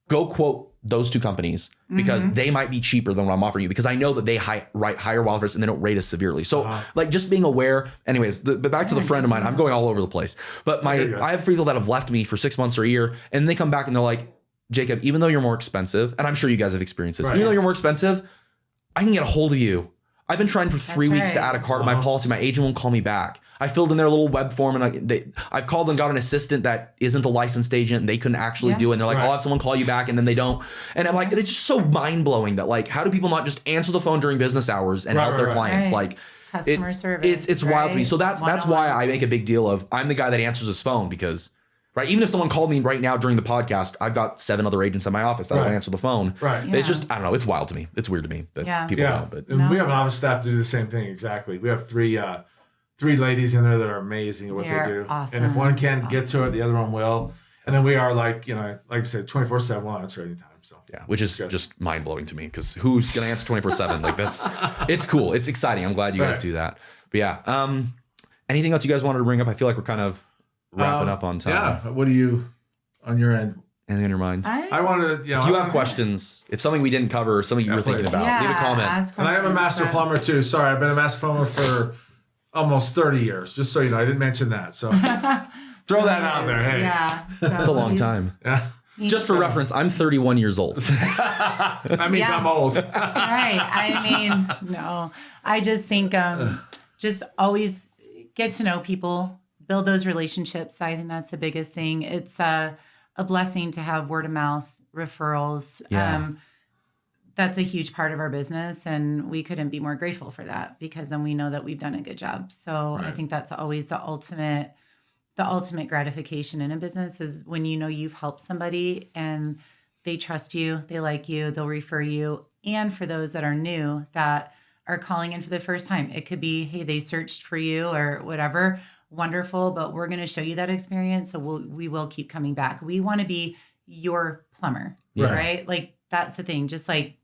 go quote those 2 companies because they might be cheaper than what I'm offering you, because I know that they write higher wildfires and they don't rate as severely. So like just being aware. Anyways, but back to the friend of mine, I'm going all over the place. But I have people that have left me for 6 months or a year and they come back and they're like, Jacob, even though you're more expensive, and I'm sure you guys have experienced this, even though you're more expensive, I can get a hold of you. I've been trying for 3 weeks to add a car to my policy. My agent won't call me back. I filled in their little web form and I've called and got an assistant that isn't a licensed agent and they couldn't actually do it. And they're like, I'll have someone call you back, and then they don't. And I'm like, it's just so mind blowing that like, how do people not just answer the phone during business hours and help their clients? Like customer service. It's wild to me. So that's why I make a big deal of I'm the guy that answers his phone, because even if someone called me right now during the podcast, I've got 7 other agents in my office that will answer the phone. It's just, I don't know. It's wild to me. It's weird to me that people don't. But and we have an office staff to do the same thing. Exactly. We have 3 ladies in there that are amazing at what they do. Awesome. And if one can't get to it, the other one will. And then we are like I said, 24/7. We'll answer anytime. So which is just mind blowing to me, because who's gonna answer 24/7? Like it's cool. It's exciting. I'm glad you guys do that. But yeah. Anything else you guys wanted to bring up? I feel like we're kind of wrapping up on time. Yeah. What do you on your end? Anything on your mind? I wanted to, if you have questions, if something we didn't cover, something you were thinking about, leave a comment. And I am a master plumber too. Sorry, I've been a master plumber for almost 30 years. Just so you know, I didn't mention that. So throw that out there. Hey, that's a long time. Yeah. Just for reference, I'm 31 years old. That means I'm old. Right. I mean, no. I just think just always get to know people, build those relationships. I think that's the biggest thing. It's a blessing to have word of mouth referrals. Yeah. That's a huge part of our business, and we couldn't be more grateful for that, because then we know that we've done a good job. So I think that's always the ultimate gratification in a business, is when you've helped somebody and they trust you, they like you, they'll refer you. And for those that are new that are calling in for the first time, it could be, hey, they searched for you or whatever. Wonderful, but we're going to show you that experience, so we will keep coming back. We want to be your plumber, right? Like that's the thing. Just like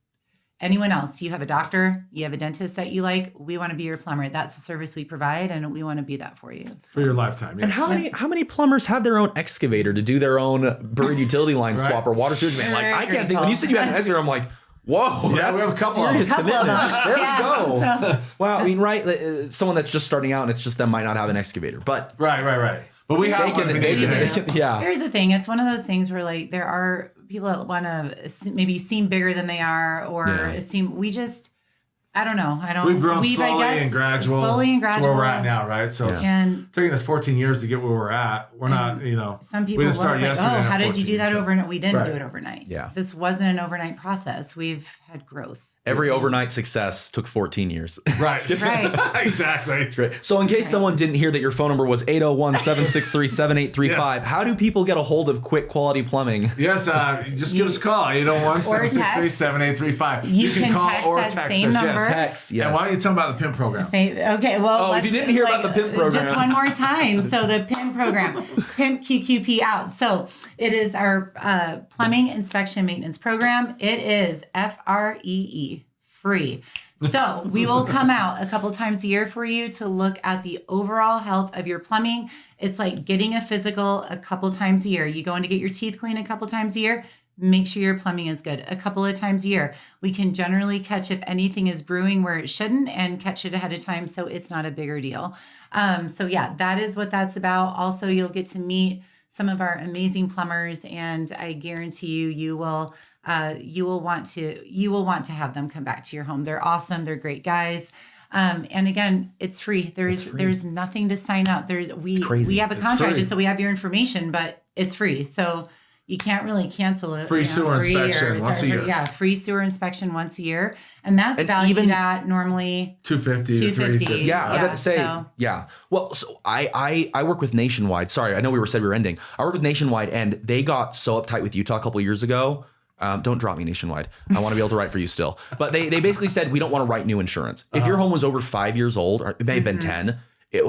anyone else. You have a doctor, you have a dentist that you like. We want to be your plumber. That's the service we provide, and we want to be that for you. For your lifetime. Yes. And how many plumbers have their own excavator to do their own buried utility line swap or water sewage man? Like, I can't think. When you said you had an excavator, I'm like, whoa, Yeah, we have a couple of serious them. commitment. There Yeah, we go. so- Wow, I mean, right? Someone that's just starting out and it's just them might not have an excavator, but Right. But we have one. yeah. Here's the thing. It's one of those things where like there are people that want to maybe seem bigger than they are, or seem. We just, I don't know. We've grown slowly and gradual to where we're at now, right? So it's taking us 14 years to get where we're at. We're not, some people we look didn't start like, yesterday. oh, how did you 14, do that so- overnight? We didn't Right. do it overnight. Yeah. This wasn't an overnight process. We've had growth. Every overnight success took 14 years. Right. Right. Exactly. It's great. So in case someone didn't hear that your phone number was 801-763-7835, how do people get a hold of Quick Quality Plumbing? Yes, just give us a call. 801-763-7835. You can call text or that text same us. number. Yes. Text, yes. And why don't you tell them about the PIMP program? Okay, well, if you didn't hear about the PIMP program. just one more time. So the PIMP program, PIMP QQP out. So it is our plumbing inspection maintenance program. It is FREE, free. So we will come out a couple times a year for you to look at the overall health of your plumbing. It's like getting a physical a couple times a year. You go in to get your teeth cleaned a couple times a year. Make sure your plumbing is good a couple of times a year. We can generally catch if anything is brewing where it shouldn't and catch it ahead of time, so it's not a bigger deal. So yeah, that is what that's about. Also, you'll get to meet some of our amazing plumbers, and I guarantee you will want to have them come back to your home. They're awesome. They're great guys. And again, it's free. There's nothing to sign up. We have a contract just so we have your information, but it's free. So you can't really cancel it. Free sewer inspection once a year. Yeah, free sewer inspection once a year. And that's And valued even- at normally $250 to $350. Yeah, I got to say, so- yeah. Well, so I work with Nationwide. Sorry, I know we were ending. I work with Nationwide, and they got so uptight with Utah a couple of years ago. Don't drop me, Nationwide. I want to be able to write for you still. But they basically said we don't want to write new insurance. If your home was over 5 years old, or it may have been 10.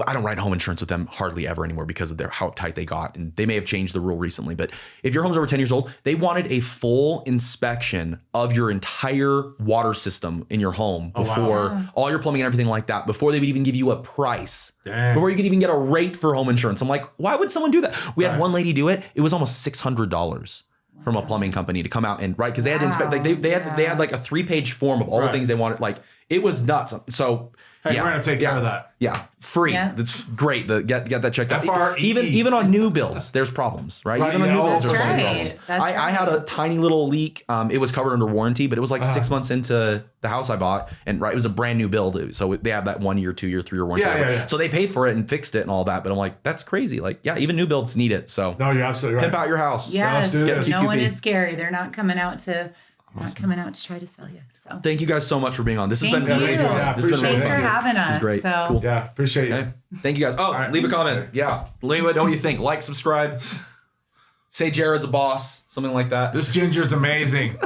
I don't write home insurance with them hardly ever anymore because of how tight they got. And they may have changed the rule recently. But if your home's over 10 years old, they wanted a full inspection of your entire water system in your home before all your plumbing and everything like that, before they would even give you a price, before you could even get a rate for home insurance. I'm like, why would someone do that? We had one lady do it. It was almost $600 from a plumbing company to come out and because they had to inspect. Like they had like a 3-page form of all the things they wanted. Like it was nuts. So Hey, we're gonna take care of that. Yeah, free. Yeah. That's great. Get that checked out. FREE. Even on new builds, there's problems, right? Right, Even on yeah, new builds, that's there's right. problems. That's I had a tiny little leak. It was covered under warranty, but it was like 6 months into the house I bought, and it was a brand new build. So they have that 1 year, 2 year, 3 year warranty. Yeah. So they paid for it and fixed it and all that. But I'm like, that's crazy. Like, yeah, even new builds need it. So No, you're absolutely right. pimp out your house. Yes, Let's do this. no one QQP. is scary. They're not coming out to try to sell you. So Thank you guys so much for being on. This has Thank been you. really fun. Yeah, This has been really thanks for fun. having us. This is great. So Cool. Yeah, appreciate Okay. it. Thank you guys. Oh, right. leave a comment. Yeah. Let me know what you think. Like, subscribe. Say Jared's a boss. Something like that. This ginger's amazing.